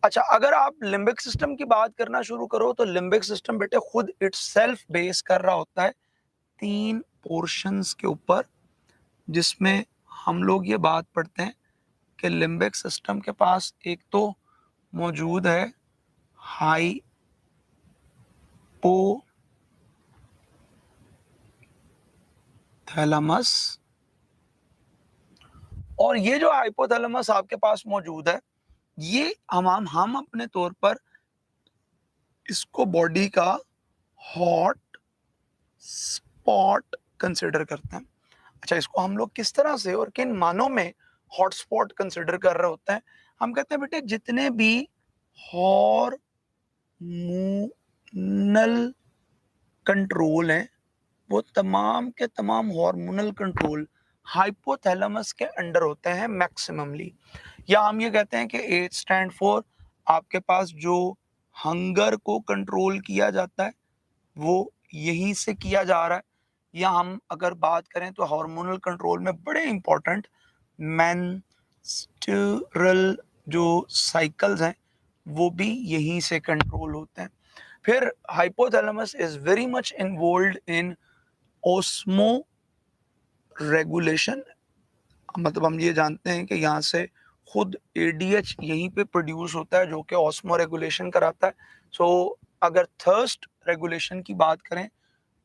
अच्छा, अगर आप लिम्बिक सिस्टम की बात करना शुरू करो तो लिम्बिक सिस्टम बेटे खुद इटसेल्फ बेस कर रहा होता है 3 पोर्शंस के ऊपर, जिसमें हम लोग ये बात पढ़ते हैं कि लिम्बिक सिस्टम के पास एक तो मौजूद है हाइपोथैलेमस, और ये जो हाइपोथैलेमस आपके पास मौजूद है, ये हम अपने तौर पर इसको बॉडी का हॉट स्पॉट कंसिडर करते हैं। अच्छा, इसको हम लोग किस तरह से और किन मानों में हॉटस्पॉट कंसिडर कर रहे होते हैं? हम कहते हैं बेटे जितने भी हार्मोनल कंट्रोल हैं, वो तमाम के तमाम हार्मोनल कंट्रोल हाइपोथैलेमस के अंडर होते हैं मैक्सिममली। या हम ये कहते हैं कि एच स्टैंड फॉर आपके पास जो हंगर को कंट्रोल किया जाता है वो यहीं से किया जा रहा है। या हम अगर बात करें तो हार्मोनल कंट्रोल में बड़े इंपॉर्टेंट मेंस्ट्रुअल जो साइकिल्स हैं वो भी यहीं से कंट्रोल होते हैं। फिर hypothalamus is very much involved in osmo regulation, मतलब हम ये जानते हैं कि यहाँ से खुद एडीएच यहीं पे प्रोड्यूस होता है जो कि ऑस्मो रेगुलेशन कराता है। सो अगर थर्स्ट रेगुलेशन की बात करें,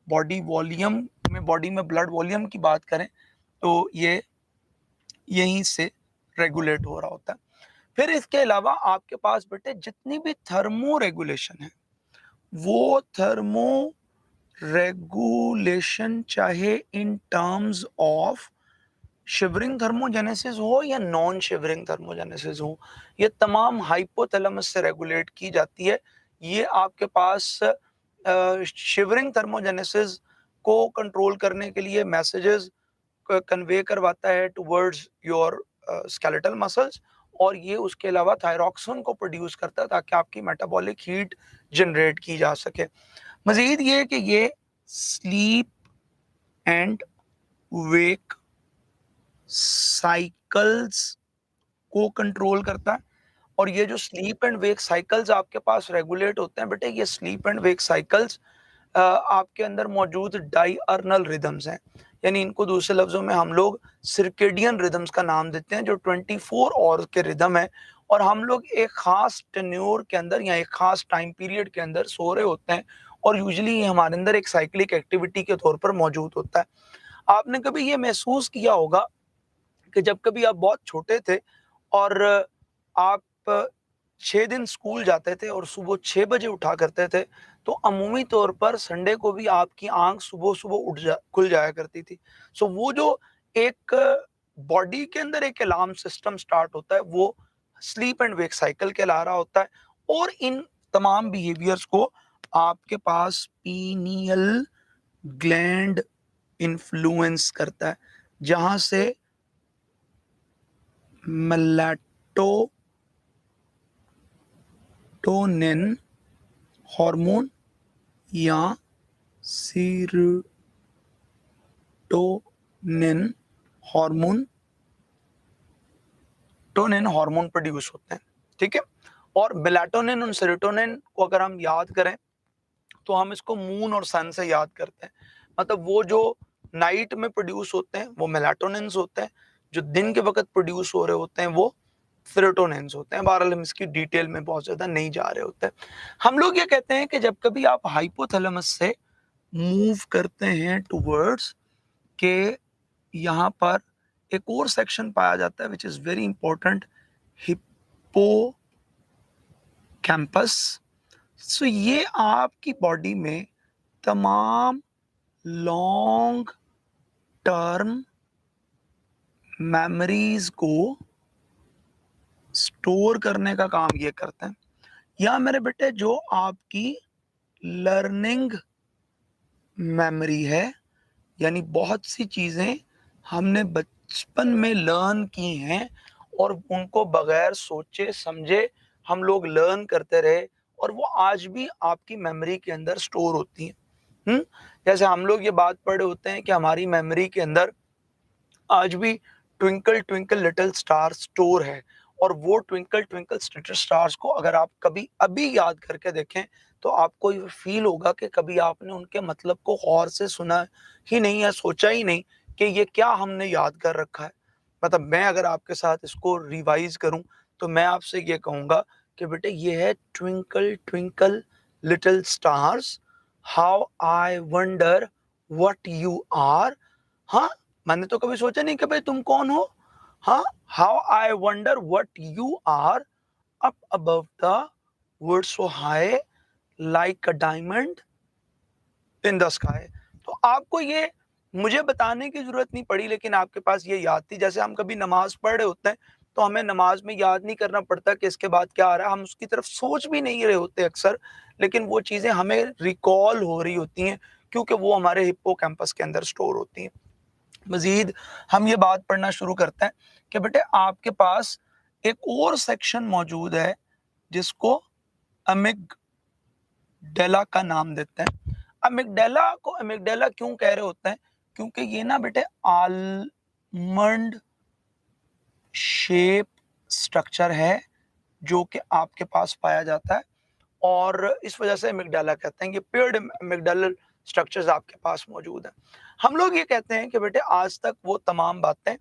बॉडी में ब्लड वॉल्यूम की बात करें, तो ये यहीं से रेगुलेट हो रहा होता है। फिर इसके अलावा आपके पास बेटे जितनी भी थर्मो रेगुलेशन है, वो थर्मो रेगुलेशन चाहे in terms of shivering thermogenesis हो या नॉन शिवरिंग थर्मोजेनेसिस हो, ये तमाम हाइपोथैलेमस से रेगुलेट की जाती है। ये आपके पास शिवरिंग थर्मोजेनेसिस को कंट्रोल करने के लिए मैसेजेस कन्वे करवाता है टुवर्ड्स योर स्केलेटल मसल्स, और ये उसके अलावा थायरॉक्सिन को प्रोड्यूस करता है ताकि आपकी मेटाबॉलिक हीट जनरेट की जा सके। मजीद ये कि ये स्लीप एंड वेक साइकिल्स को कंट्रोल करता है। और ये जो स्लीप एंड वेक साइकिल्स आपके पास रेगुलेट होते हैं बेटे, ये स्लीप एंड वेक साइकिल्स आपके अंदर मौजूद डायर्नल रिदम्स हैं, यानी इनको दूसरे लफ्जों में हम लोग सर्केडियन रिदम्स का नाम देते हैं, जो 24 आवर्स के रिदम है। और हम लोग एक खास टेन्योर के अंदर या एक खास टाइम पीरियड के अंदर सो रहे होते हैं, और यूजुअली ये हमारे अंदर एक साइक्लिक एक्टिविटी के तौर पर मौजूद होता है। आपने कभी ये महसूस किया होगा कि जब कभी आप बहुत छोटे थे और आप 6 दिन स्कूल जाते थे और सुबह 6 बजे उठा करते थे, तो अमूमी तौर पर संडे को भी आपकी आंख सुबह सुबह खुल जाया करती थी। सो वो जो एक बॉडी के अंदर एक अलार्म सिस्टम स्टार्ट होता है, वो स्लीप एंड वेक साइकिल कहला रहा होता है। और इन तमाम बिहेवियर्स को आपके पास पीनियल ग्लैंड इन्फ्लुएंस करता है, जहां से मेलाटोनिन हार्मोन या सीरोटोनिन हार्मोन प्रोड्यूस होते हैं। ठीक है, और मेलाटोनिन और सेरोटोनिन को अगर हम याद करें तो हम इसको मून और सन से याद करते हैं। मतलब वो जो नाइट में प्रोड्यूस होते हैं वो मेलाटोनिन्स होते हैं, जो दिन के वक्त प्रोड्यूस हो रहे होते हैं वो सेरोटोनिन्स होते हैं। बहरहाल हम इसकी डिटेल में बहुत ज़्यादा नहीं जा रहे होते हैं। हम लोग ये कहते हैं कि जब कभी आप हाइपोथैलेमस से मूव करते हैं टुवर्ड्स के यहाँ पर एक और सेक्शन पाया जाता है which is very important, hippocampus. So ये आपकी बॉडी में तमाम लॉन्ग टर्म मेमोरीज को स्टोर करने का काम ये करते हैं। या मेरे बेटे जो आपकी लर्निंग मेमोरी है, यानी बहुत सी चीज़ें हमने बचपन में लर्न की हैं और उनको बगैर सोचे समझे हम लोग लर्न करते रहे, और वो आज भी आपकी मेमोरी के अंदर स्टोर होती हैं। जैसे हम लोग ये बात पढ़े होते हैं कि हमारी मेमोरी के अंदर आज भी twinkle twinkle little star store है, और वो ट्विंकल ट्विंकल लिटिल स्टार्स को अगर आप कभी अभी याद करके देखें तो आपको ये फील होगा कि कभी आपने उनके मतलब को गौर से सुना ही नहीं या सोचा ही नहीं कि ये क्या हमने याद कर रखा है। मतलब मैं अगर आपके साथ इसको रिवाइज करूं तो मैं आपसे ये कहूंगा कि बेटे ये है twinkle twinkle little stars, how I wonder what you are. हाँ, मैंने तो कभी सोचा नहीं कि भाई तुम कौन हो। हाँ, how I wonder what you are up above the world so high like a diamond in the sky. तो आपको ये मुझे बताने की जरूरत नहीं पड़ी, लेकिन आपके पास ये याद थी। जैसे हम कभी नमाज पढ़ रहे होते हैं तो हमें नमाज में याद नहीं करना पड़ता कि इसके बाद क्या आ रहा है, हम उसकी तरफ सोच भी नहीं रहे होते अक्सर, लेकिन वो चीजें हमें रिकॉल हो रही होती हैं क्योंकि वो हमारे हिप्पोकैम्पस के अंदर स्टोर होती हैं। मजीद हम ये बात पढ़ना शुरू करते हैं कि बेटे आपके पास एक और सेक्शन मौजूद है जिसको अमिगडाला का नाम देते हैं। अमिगडाला को अमिगडाला क्यों कह रहे होते हैं? क्योंकि ये ना बेटे आलमंड शेप स्ट्रक्चर है जो कि आपके पास पाया जाता है और इस वजह से अमिगडाला कहते हैं। ये पेयर्ड अमिगडालल स्ट्रक्चर्स आपके पास मौजूद हैं। हम लोग ये कहते हैं कि बेटे आज तक वो तमाम बातें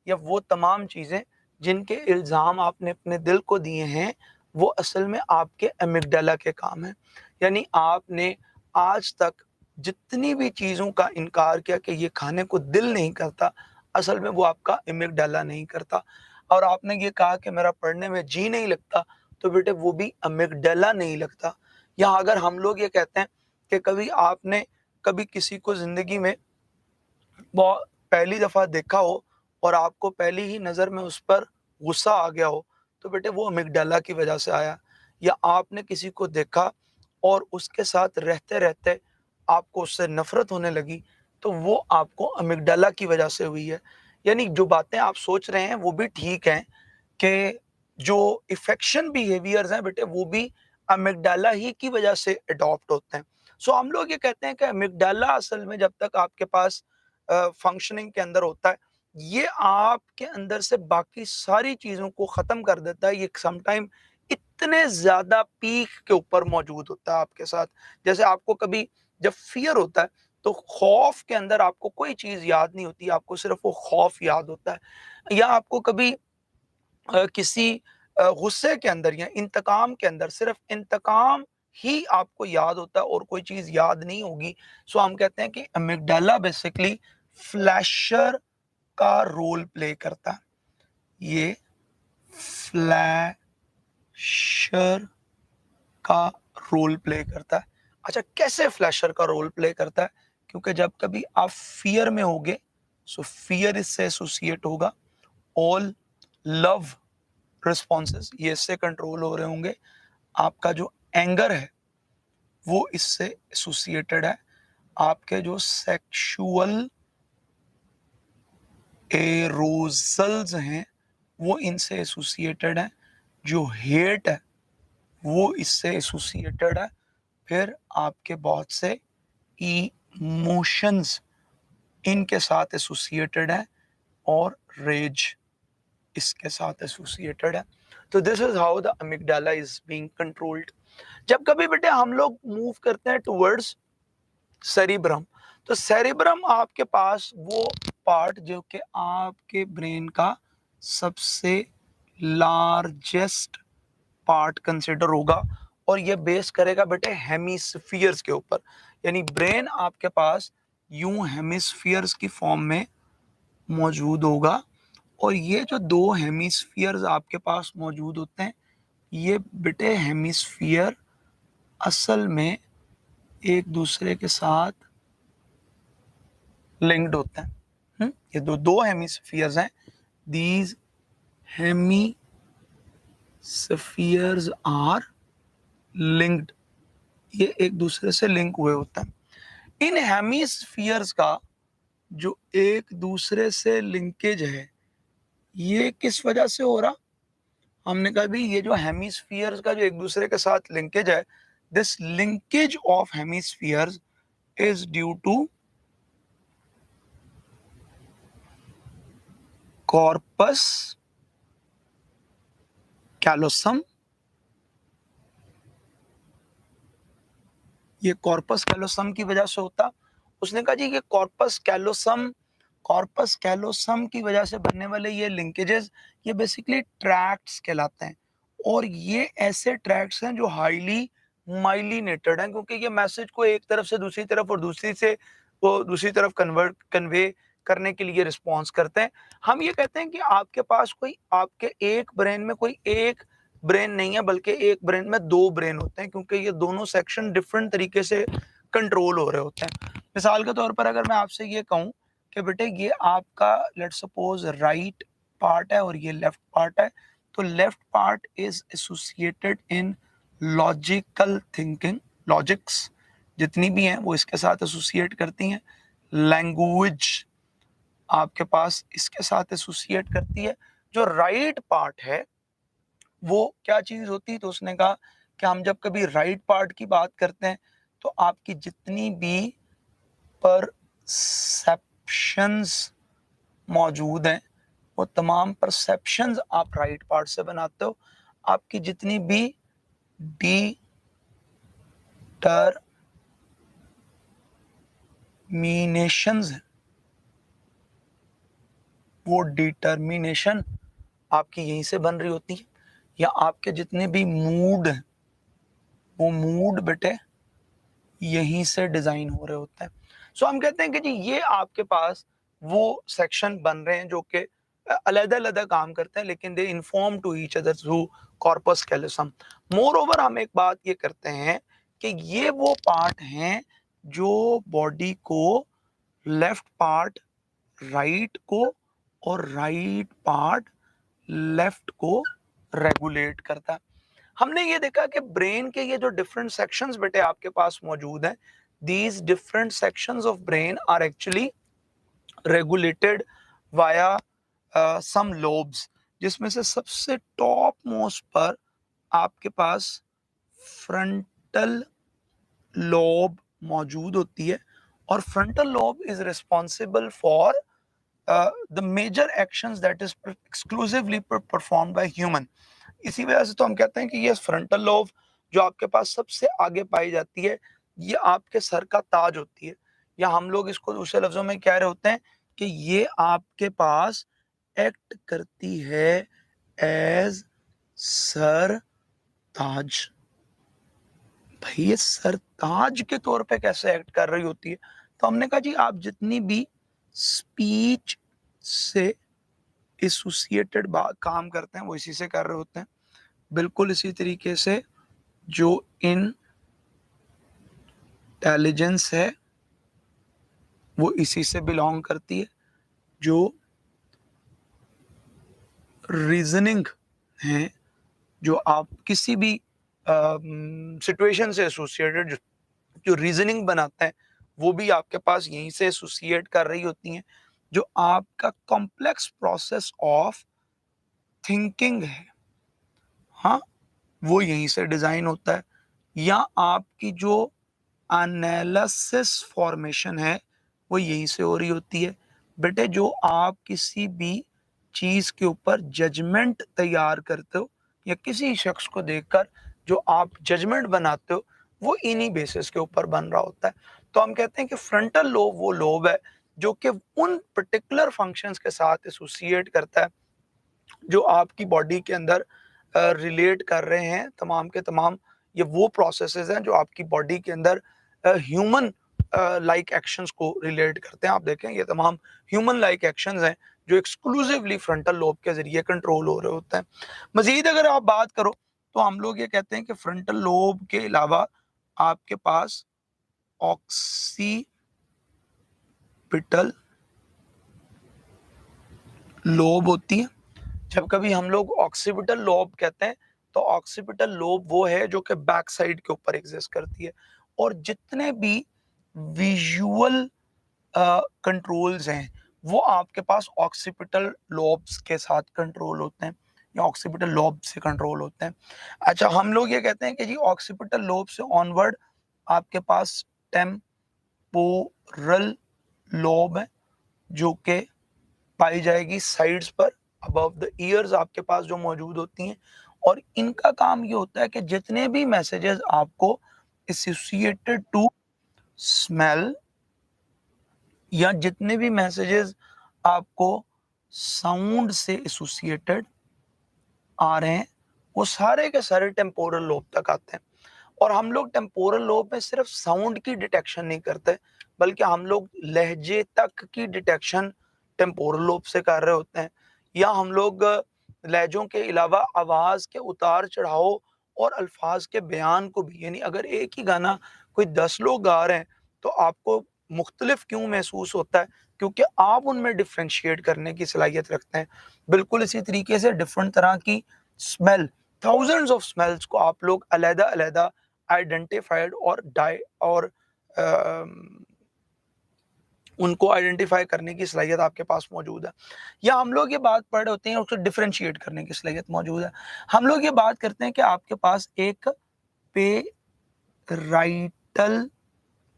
या वो तमाम चीज़ें जिनके इल्ज़ाम आपने अपने दिल को दिए हैं वो असल में आपके अमिगडाला के काम है। यानी आपने आज तक जितनी भी चीज़ों का इनकार किया कि ये खाने को दिल नहीं करता, असल में वो आपका अमिगडाला नहीं करता। और आपने ये कहा कि मेरा पढ़ने में जी नहीं लगता, तो बेटे वो भी अमिगडाला नहीं लगता। या अगर हम लोग ये कहते हैं कि कभी आपने कभी किसी को ज़िंदगी में बहुत पहली दफ़ा देखा हो और आपको पहली ही नज़र में उस पर गुस्सा आ गया हो, तो बेटे वो अमिगडाला की वजह से आया। या आपने किसी को देखा और उसके साथ रहते-रहते आपको उससे नफ़रत होने लगी, तो वो आपको अमिगडाला की वजह से हुई है। यानी जो बातें आप सोच रहे हैं वो भी ठीक हैं कि जो इफेक्शन बिहेवियर्स हैं बेटे वो भी अमिगडाला ही की वजह से अडॉप्ट होते हैं। सो हम लोग ये कहते हैं कि अमिगडाला असल में जब तक आपके पास फंक्शनिंग के अंदर होता है, ये आपके अंदर से बाकी सारी चीज़ों को ख़त्म कर देता है। ये समटाइम इतने ज़्यादा पीक के ऊपर मौजूद होता है आपके साथ। जैसे आपको कभी जब फ़ियर होता है, तो खौफ के अंदर आपको कोई चीज़ याद नहीं होती, आपको सिर्फ़ वो खौफ याद होता है। या आपको कभी किसी गुस्से के अंदर या इंतकाम के अंदर सिर्फ इंतकाम ही आपको याद होता है और कोई चीज़ याद नहीं होगी। सो हम कहते हैं कि अमिगडाला बेसिकली फ्लैशर का रोल प्ले करता है। ये फ्लैशर का रोल प्ले करता है। अच्छा, कैसे फ्लैशर का रोल प्ले करता है? क्योंकि जब कभी आप फ़ियर में होगे, सो फ़ियर इससे एसोसिएट होगा। ऑल लव रिस्पॉन्सेस ये इससे कंट्रोल हो रहे होंगे। आपका जो एंगर है वो इससे एसोसिएटेड है। आपके जो सेक्सुअल एरोजल्स हैं वो इनसे एसोसिएटेड है। जो हेट है वो इससे एसोसिएटेड है। फिर आपके बहुत से इमोशंस इनके साथ एसोसिएटेड है और रेज इसके साथ एसोसिएटेड है। तो this is how the amygdala is being controlled. जब कभी बेटे हम लोग मूव करते हैं टुवर्ड्स सेरिब्रम, तो सेरिब्रम आपके पास वो पार्ट जो कि आपके ब्रेन का सबसे लार्जेस्ट पार्ट कंसिडर होगा और ये बेस करेगा बेटे हेमिस्फीयर्स के ऊपर। यानी ब्रेन आपके पास यूं हेमिस्फीयर्स की फॉर्म में मौजूद होगा और ये जो दो हेमिस्फीयर्स आपके पास मौजूद होते हैं, ये बेटे हेमिस्फीयर असल में एक दूसरे के साथ लिंक्ड होते हैं। ये दो दो हेमिस्फीयर्स हैं। दीज हेमिस्फीयर्स आर लिंक्ड, ये एक दूसरे से लिंक हुए होते हैं। इन हेमिस्फीयर्स का जो एक दूसरे से लिंकेज है ये किस वजह से हो रहा? हमने कहा भी ये जो हेमिस्फीयर्स का जो एक दूसरे के साथ लिंकेज है, this linkage of hemispheres is due to corpus callosum, ये कॉर्पस कैलोसम की वजह से होता। उसने कहा जी ये कॉर्पस कैलोसम की वजह से बनने वाले ये लिंकेजेस, ये बेसिकली ट्रैक्ट्स कहलाते हैं। और ये ऐसे ट्रैक्ट्स हैं जो हाईली माइलिनेटेड हैं, क्योंकि ये मैसेज को एक तरफ से दूसरी तरफ और दूसरी से वो दूसरी तरफ कन्वे करने के लिए रिस्पॉन्स करते हैं। हम ये कहते हैं कि आपके पास कोई आपके एक ब्रेन में कोई एक ब्रेन नहीं है, बल्कि एक ब्रेन में दो ब्रेन होते हैं, क्योंकि ये दोनों सेक्शन डिफरेंट तरीके से कंट्रोल हो रहे होते हैं। मिसाल के तौर पर अगर मैं आपसे ये कहूँ कि बेटे ये आपका लेट्स सपोज राइट पार्ट है और ये लेफ्ट पार्ट है, तो left part is associated in logical thinking, logics जितनी भी हैं वो इसके साथ एसोसिएट करती हैं। लैंग्वेज आपके पास इसके साथ एसोसिएट करती है। जो राइट पार्ट है वो क्या चीज होती है, तो उसने कहा कि हम जब कभी राइट पार्ट की बात करते हैं तो आपकी जितनी भी परसेप्शंस मौजूद हैं वो तमाम परसेप्शंस आप राइट पार्ट से बनाते हो। आपकी जितनी भी डिटरमिनेशंस हैं वो डिटर्मिनेशन आपकी यहीं से बन रही होती है। या आपके जितने भी मूड हैं वो मूड बेटे यहीं से डिजाइन हो रहे होते हैं। सो हम कहते हैं कि जी ये आपके पास वो सेक्शन बन रहे हैं जो कि अलग-अलग काम करते हैं, लेकिन they inform to each other through corpus callosum. Moreover हम एक बात ये करते हैं कि ये वो पार्ट हैं जो बॉडी को लेफ्ट पार्ट राइट को और राइट पार्ट लेफ्ट को रेगुलेट करता है। हमने ये देखा कि ब्रेन के ये जो डिफरेंट सेक्शंस बेटे आपके पास मौजूद हैं, these different sections of brain are actually regulated via some lobes, जिसमें से सबसे टॉप मोस्ट पर आपके पास फ्रंटल लोब मौजूद होती है। और frontal lobe is responsible for the major actions that is exclusively performed by human. इसी वजह से तो हम कहते हैं कि ये फ्रंटल लोब जो आपके पास सबसे आगे पाई जाती है, ये आपके सर का ताज होती है। या हम लोग इसको दूसरे लफ्जों में कह रहे होते हैं कि ये आपके पास एक्ट करती है एज सर ताज। भाई ये सरताज के तौर पे कैसे एक्ट कर रही होती है, तो हमने कहा जी आप जितनी भी स्पीच से एसोसिएटेड काम करते हैं वो इसी से कर रहे होते हैं। बिल्कुल इसी तरीके से जो इंटेलिजेंस है वो इसी से बिलोंग करती है। जो रीजनिंग है, जो आप किसी भी सिचुएशन से एसोसिएटेड जो रीजनिंग बनाते हैं वो भी आपके पास यहीं से एसोसिएट कर रही होती हैं। जो आपका कॉम्प्लेक्स प्रोसेस ऑफ थिंकिंग है, हाँ, वो यहीं से डिजाइन होता है। या आपकी जो एनालिसिस फॉर्मेशन है वो यहीं से हो रही होती है। बेटे जो आप किसी भी चीज के ऊपर जजमेंट तैयार करते हो या किसी शख्स को देखकर जो आप जजमेंट बनाते हो वो इन्हीं बेसिस के ऊपर बन रहा होता है। तो हम कहते हैं कि फ्रंटल लोब वो लोब है जो कि उन पर्टिकुलर फंक्शंस के साथ एसोसिएट करता है जो आपकी बॉडी के अंदर रिलेट कर रहे हैं तमाम के तमाम। ये वो प्रोसेसेस हैं जो आपकी बॉडी के अंदर ह्यूमन लाइक एक्शंस को रिलेट करते हैं। आप देखें ये तमाम ह्यूमन लाइक एक्शंस हैं जो एक्सक्लूसिवली फ्रंटल लोब के जरिए कंट्रोल हो रहे होते हैं। मजीद अगर आप बात करो तो हम लोग ये कहते हैं कि फ्रंटल लोब के अलावा आपके पास ऑक्सीपिटल लोब होती है। जब कभी हम लोग ऑक्सीपिटल लोब कहते हैं तो ऑक्सीपिटल लोब वो है जो कि बैक साइड के ऊपर एग्जिस्ट करती है। और जितने भी विजुअल कंट्रोल्स हैं वो आपके पास ऑक्सीपिटल लोब्स के साथ कंट्रोल होते हैं या ऑक्सीपिटल लोब से कंट्रोल होते हैं। अच्छा, हम लोग ये कहते हैं कि जी ऑक्सीपिटल लोब से ऑनवर्ड आपके पास टेम्पोरल लोब है जो कि पाई जाएगी साइड्स पर अबव द ईयर्स आपके पास जो मौजूद होती हैं। और इनका काम ये होता है कि जितने भी मैसेजेस आपको एसोसिएटेड टू स्मेल या जितने भी मैसेजेस आपको साउंड से एसोसिएटेड आ रहे हैं, वो सारे के सारे टेम्पोरल लोब तक आते हैं। और हम लोग टेम्पोरल लोब में सिर्फ साउंड की डिटेक्शन नहीं करते, बल्कि हम लोग लहजे तक की डिटेक्शन टेम्पोरल लोब से कर रहे होते हैं, या हम लोग लहजों के अलावा आवाज़ के उतार चढ़ाव और अल्फाज के बयान को भी, यानी अगर एक ही गाना कोई 10 लोग गा रहे हैं तो आपको मुख्तलिफ क्यों महसूस होता है, क्योंकि आप उनमें डिफ्रेंशिएट करने की सलाहियत रखते हैं। बिल्कुल इसी तरीके से डिफरेंट तरह की स्मेल, थाउजेंड्स ऑफ स्मेल्स को आप लोग अलग-अलग आइडेंटिफाइड और उनको आइडेंटिफाई करने की सलाहियत आपके पास मौजूद है। या हम लोग ये बात पढ़ रहे होते हैं, उसको डिफरेंशिएट करने की सलाहियत मौजूद है। हम लोग ये बात करते हैं कि आपके पास एक पेराइटल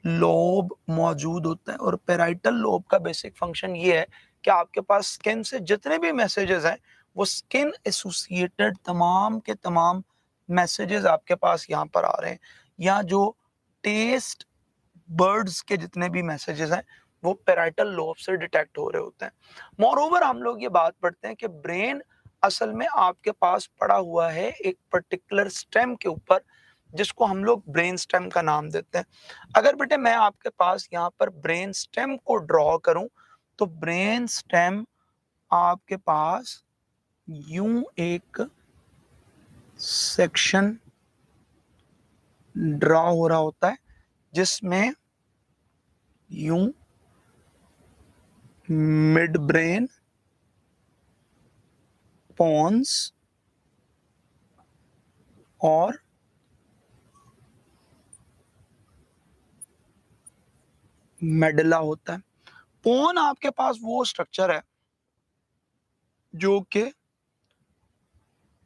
लोब मौजूद होता है, और पेराइटल लोब का बेसिक फंक्शन ये है कि आपके पास स्किन से जितने भी मैसेजेस हैं, वो स्किन एसोसिएटेड तमाम के तमाम मैसेजेस आपके पास यहाँ पर आ रहे हैं, या जो टेस्ट बर्ड्स के जितने भी मैसेजेस हैं वो पेराइटल लोब से डिटेक्ट हो रहे होते हैं। मोरओवर हम लोग ये बात पढ़ते हैं कि ब्रेन असल में आपके पास पड़ा हुआ है एक पर्टिकुलर स्टेम के ऊपर, जिसको हम लोग ब्रेन स्टेम का नाम देते हैं। अगर बेटे मैं आपके पास यहाँ पर ब्रेन स्टेम को ड्रॉ करूं, तो ब्रेन स्टेम आपके पास यूं एक सेक्शन ड्रॉ हो रहा होता है, जिसमें यूं मिड ब्रेन, पोन्स और मेडुला होता है। पोन आपके पास वो स्ट्रक्चर है जो कि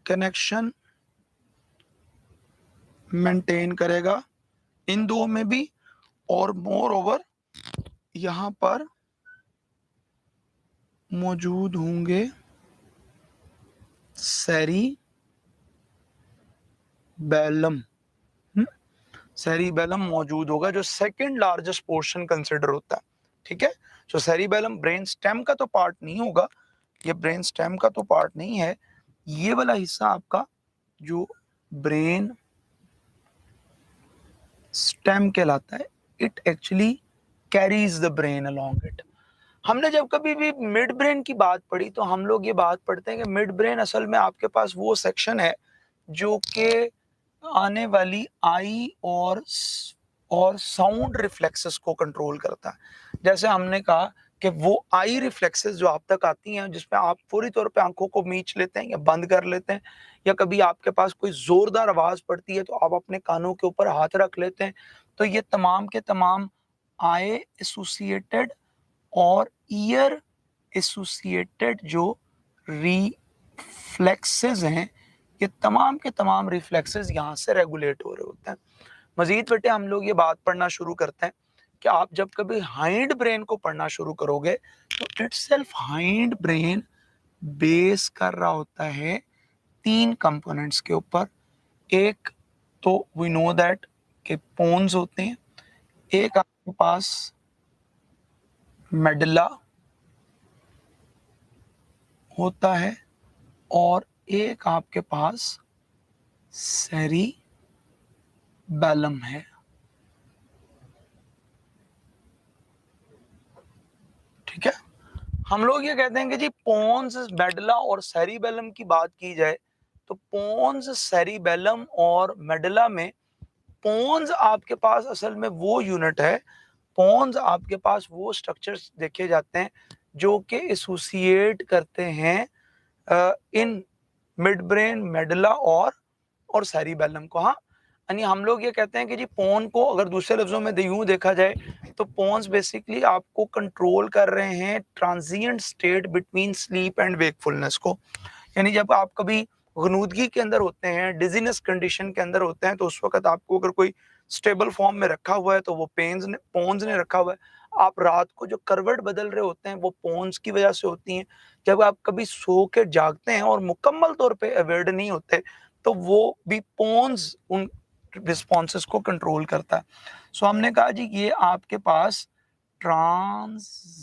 कनेक्शन मेंटेन करेगा इन दो में भी, और मोर ओवर यहाँ पर मौजूद होंगे सेरिबेलम। सेरिबेलम मौजूद होगा, जो सेकंड लार्जेस्ट पोर्शन कंसिडर होता है। ठीक है, तो सेरिबेलम ब्रेन स्टेम का तो पार्ट नहीं होगा, ये ब्रेन स्टेम का तो पार्ट नहीं है। ये वाला हिस्सा आपका जो ब्रेन स्टेम कहलाता है, it actually carries the brain along it. हमने जब कभी भी मिड ब्रेन की बात पढ़ी, तो हम लोग ये बात पढ़ते हैं कि मिड ब्रेन असल में आपके पास वो सेक्शन है जो कि आने वाली आई और साउंड रिफ्लेक्सेस को कंट्रोल करता है। जैसे हमने कहा कि वो आई रिफ्लेक्सेस जो आप तक आती हैं, जिसमें आप पूरी तौर पे आंखों को मीच लेते हैं या बंद कर लेते हैं, या कभी आपके पास कोई जोरदार आवाज पड़ती है तो आप अपने कानों के ऊपर हाथ रख लेते हैं, तो ये तमाम के तमाम आई एसोसिएटेड और ईयर एसोसिएटेड जो रिफ्लेक्सेस हैं, ये तमाम के तमाम रिफ्लेक्सेस यहाँ से रेगुलेट हो रहे होते हैं। मजीद बेटे हम लोग ये बात पढ़ना शुरू करते हैं कि आप जब कभी हाइंड ब्रेन को पढ़ना शुरू करोगे, तो इटसेल्फ हाइंड ब्रेन बेस कर रहा होता है 3 कंपोनेंट्स के ऊपर। एक तो वी नो दैट के पोन्स होते हैं, एक आपके पास मेडुला होता है, और एक आपके पास सेरिबेलम है। ठीक है, हम लोग ये कहते हैं कि जी पोन्स, मेडुला और सेरिबेलम की बात की जाए, तो पोन्स, सेरिबेलम और मेडुला में पोन्स आपके पास असल में वो यूनिट है, पोन्स आपके पास वो स्ट्रक्चर्स देखे जाते हैं जो कि एसोसिएट करते हैं इन मिड ब्रेन, मेडुला और सेरिबेलम को। हाँ, यानी हम लोग ये कहते हैं कि जी पोन को अगर दूसरे लफ्जों में यूं देखा जाए, तो पोन्स बेसिकली आपको कंट्रोल कर रहे हैं transient state between sleep and wakefulness को। यानी जब आप कभी गनूदगी के अंदर होते हैं, डिजीनेस कंडीशन के अंदर होते हैं, तो उस वक्त आपको अगर कोई स्टेबल फॉर्म में रखा हुआ है तो वो पोन्स ने रखा हुआ है। आप रात को जो करवट बदल रहे होते हैं वो पोन्स की वजह से होती हैं। जब आप कभी सो के जागते हैं और मुकम्मल तौर पे अवेयर्ड नहीं होते, तो वो भी पोन्स उन रिस्पॉन्सेस को कंट्रोल करता है। सो हमने कहा जी ये आपके पास transition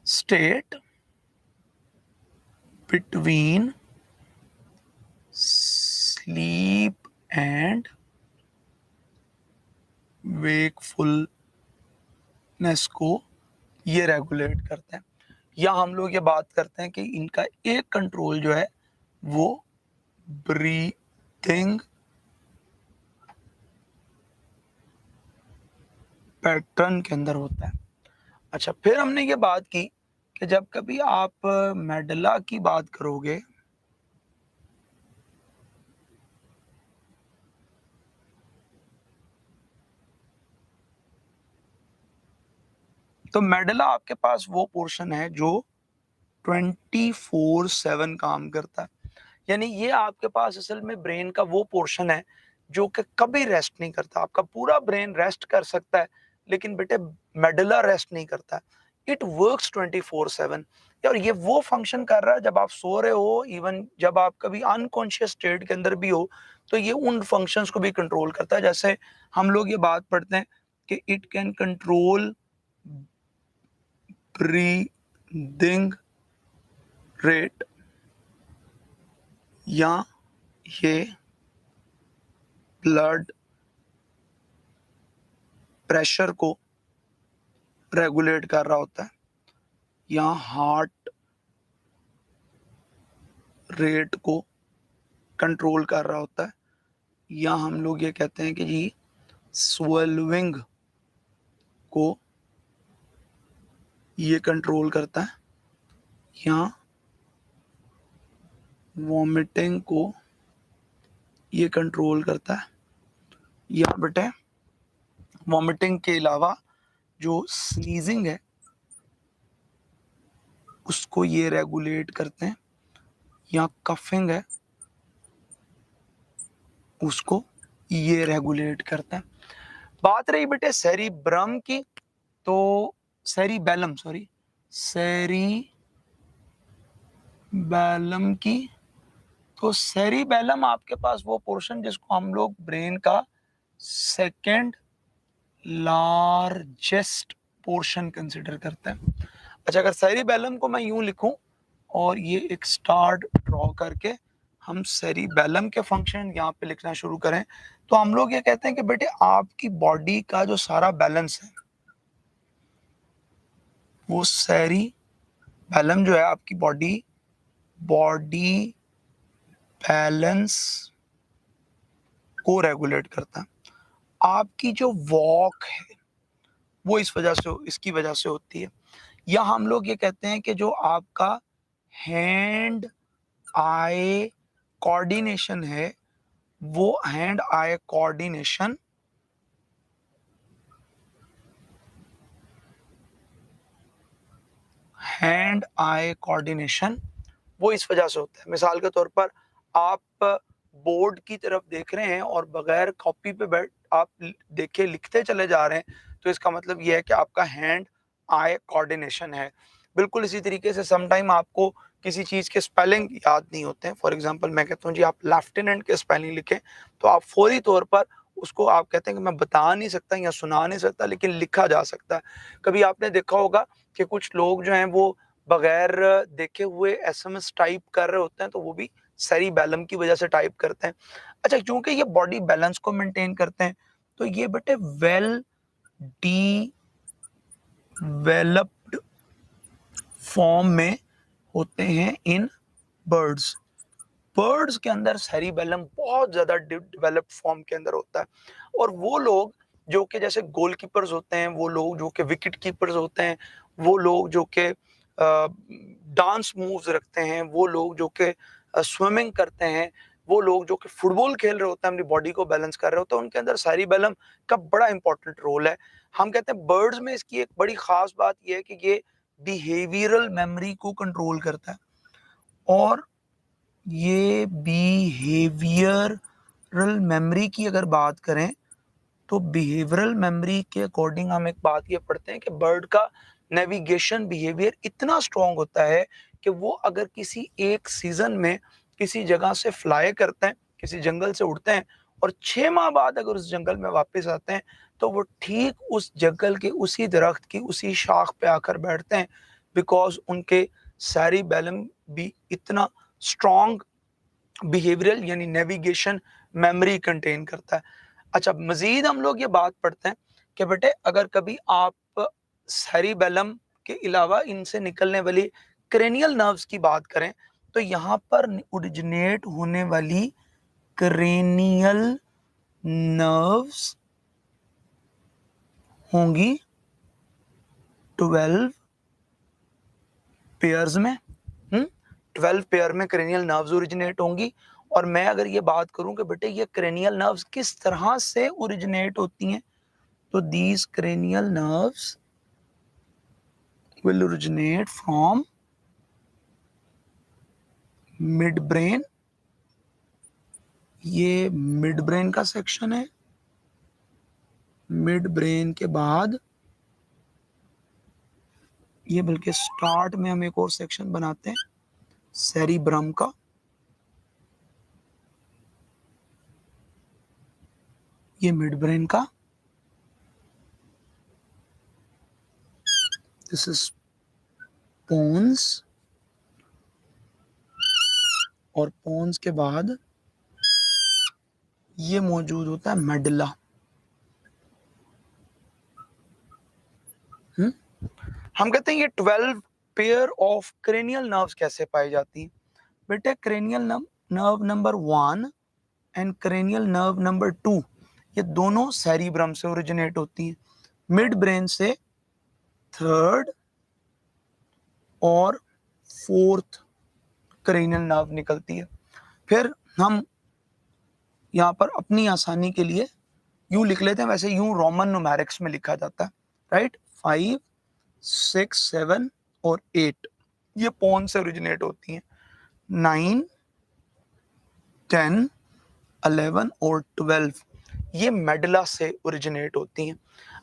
state between sleep and wakefulness को ये रेगुलेट करते हैं। या हम लोग ये बात करते हैं कि इनका एक कंट्रोल जो है वो ब्रीथिंग पैटर्न के अंदर होता है। अच्छा, फिर हमने ये बात की कि जब कभी आप मेडला की बात करोगे तो मेडला आपके पास वो पोर्शन है जो 24/7 काम करता है। यानी ये आपके पास असल में ब्रेन का वो पोर्शन है जो कि कभी रेस्ट नहीं करता। आपका पूरा ब्रेन रेस्ट कर सकता है लेकिन बेटे मेडुला रेस्ट नहीं करता। इट वर्क्स 24/7 और ये वो फंक्शन कर रहा है जब आप सो रहे हो, इवन जब आप कभी अनकॉन्शियस स्टेट के अंदर भी हो तो ये उन फंक्शंस को भी कंट्रोल करता है। जैसे हम लोग ये बात पढ़ते हैं कि it can control breathing rate या ये ब्लड प्रेशर को रेगुलेट कर रहा होता है या हार्ट रेट को कंट्रोल कर रहा होता है या हम लोग ये कहते हैं कि जी स्वेलविंग को ये कंट्रोल करता है या वॉमिटिंग को ये कंट्रोल करता है या बेटे वॉमिटिंग के अलावा जो स्नीजिंग है उसको ये रेगुलेट करते हैं या कफिंग है उसको ये रेगुलेट करता है। बात रही बेटे सेरिब्रम की, तो सेरिबेलम की, तो सेरिबेलम आपके पास वो पोर्शन जिसको हम लोग ब्रेन का सेकंड लार्जेस्ट पोर्शन कंसिडर करते हैं। अच्छा, अगर सेरिबेलम को मैं यूं लिखूं और ये एक स्टार ड्रॉ करके हम सेरिबेलम के फंक्शन यहाँ पे लिखना शुरू करें तो हम लोग ये कहते हैं कि बेटे आपकी बॉडी का जो सारा बैलेंस है वो सेरिबेलम जो है आपकी बॉडी बैलेंस को रेगुलेट करता है। आपकी जो वॉक है वो इसकी वजह से होती है। या हम लोग ये कहते हैं कि जो आपका हैंड आई कोऑर्डिनेशन है वो हैंड आई कोऑर्डिनेशन वो इस वजह से होता है। मिसाल के तौर पर आप बोर्ड की तरफ देख रहे हैं और बगैर कॉपी पे बैठ आप देखे लिखते चले जा रहे हैं तो इसका मतलब ये है कि आपका हैंड आई कोऑर्डिनेशन है। बिल्कुल इसी तरीके से समटाइम आपको किसी चीज़ के स्पेलिंग याद नहीं होते हैं। फॉर एग्जांपल मैं कहता हूँ जी आप लेफ्टिनेंट के स्पेलिंग लिखें तो आप फौरी तौर पर उसको आप कहते हैं कि मैं बता नहीं सकता या सुना नहीं सकता लेकिन लिखा जा सकता है। कभी आपने देखा होगा कि कुछ लोग जो हैं वो बगैर देखे हुए एसएमएस टाइप कर रहे होते हैं तो वो भी सेरिबेलम की वजह से टाइप करते हैं। अच्छा, क्योंकि ये बॉडी बैलेंस को मेंटेन करते हैं तो ये बेटे वेल डेवलप्ड फॉर्म में होते हैं इन बर्ड्स के अंदर सेरिबेलम बहुत ज्यादा डेवलप्ड फॉर्म के अंदर होता है। और वो लोग जो कि जैसे गोलकीपर्स होते हैं, वो लोग जो कि विकेट कीपर्स होते हैं, वो लोग जो कि डांस मूव्स रखते हैं, वो लोग जो कि स्विमिंग करते हैं, वो लोग जो कि फुटबॉल खेल रहे होते हैं, अपनी बॉडी को बैलेंस कर रहे होते हैं, उनके अंदर सेरिबेलम का बड़ा इंपॉर्टेंट रोल है। हम कहते हैं बर्ड्स में इसकी एक बड़ी खास बात यह है कि ये बिहेवियरल मेमोरी को कंट्रोल करता है। और ये बिहेवियरल मेमोरी की अगर बात करें तो बिहेवियरल मेमोरी के अकॉर्डिंग हम एक बात ये पढ़ते हैं कि बर्ड का नेविगेशन बिहेवियर इतना स्ट्रांग होता है कि वो अगर किसी एक सीजन में किसी जगह से फ्लाई करते हैं, किसी जंगल से उड़ते हैं और 6 माह बाद अगर उस जंगल में वापस आते हैं, तो वो ठीक उस जंगल के उसी दरख्त की उसी शाख पे आकर बैठते हैं, बिकॉज उनके सेरिबेलम भी इतना स्ट्रॉन्ग बिहेवियरल यानी नेविगेशन मेमोरी कंटेन करता है। अच्छा, मजीद हम लोग ये बात पढ़ते हैं कि बेटे अगर कभी आप सेरिबेलम के अलावा इनसे निकलने वाली क्रेनियल नर्व्स की बात करें, तो यहाँ पर ओरिजिनेट होने वाली क्रेनियल नर्व्स होंगी 12 पेयर्स में। 12 पेयर में क्रेनियल नर्व्स ओरिजिनेट होंगी। और मैं अगर ये बात करूं कि बेटे ये क्रेनियल नर्व्स किस तरह से ओरिजिनेट होती हैं, तो these cranial nerves will originate from mid brain. ये मिड ब्रेन का सेक्शन है। मिड ब्रेन के बाद ये, बल्कि स्टार्ट में हम एक और सेक्शन बनाते हैं सेरिब्रम का। ये मिड ब्रेन का, दिस इज पोन्स, और पोन्स के बाद ये मौजूद होता है मेडुला। हम कहते हैं ये 12 पेयर ऑफ क्रेनियल नर्व्स कैसे पाई जाती हैं। बेटे cranial nerve number 1 and cranial nerve number 2 ये दोनों सेरिब्रम से ओरिजिनेट होती हैं। मिड ब्रेन से थर्ड और फोर्थ क्रेनियल नर्व निकलती है। फिर हम यहाँ पर अपनी आसानी के लिए यूं लिख लेते हैं, वैसे यूं रोमन न्यूमेरिक्स में लिखा जाता है, राइट। 5, 6, 7 और 8 ये पोन से ओरिजिनेट होती हैं। 9, 10, 11 और 12 ये मेडुला से ओरिजिनेट होती हैं।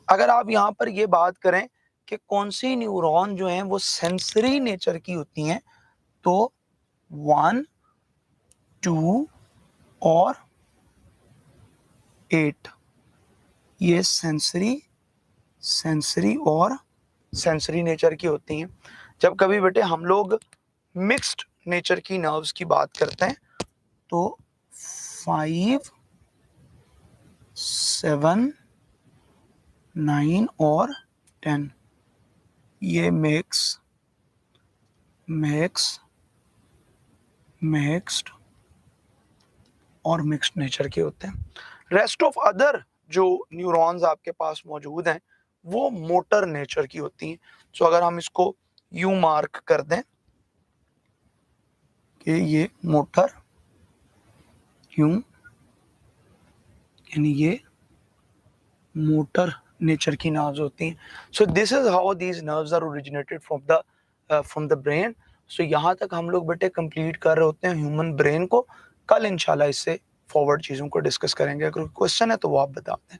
अगर आप यहाँ पर ये बात करें कि कौन सी न्यूरॉन जो हैं वो सेंसरी नेचर की होती हैं, तो 1, 2 और 8 ये सेंसरी और सेंसरी नेचर की होती हैं। जब कभी बेटे हम लोग मिक्स्ड नेचर की नर्व्स की बात करते हैं, तो 5, 7, 9 और 10 ये मिक्स्ड और मिक्स्ड नेचर के होते हैं। रेस्ट ऑफ अदर जो न्यूरॉन्स आपके पास मौजूद हैं वो मोटर नेचर की होती हैं। सो अगर हम इसको यूं मार्क कर दें कि ये मोटर, यूं, यानी ये मोटर नेचर की नर्व्स होती हैं। So this is how these nerves are originated from the brain. So यहाँ तक हम लोग बेटे कंप्लीट कर रहे होते हैं ह्यूमन ब्रेन को। कल इंशाल्लाह इससे फॉरवर्ड चीज़ों को डिस्कस करेंगे। अगर क्वेश्चन है तो वो आप बता दें।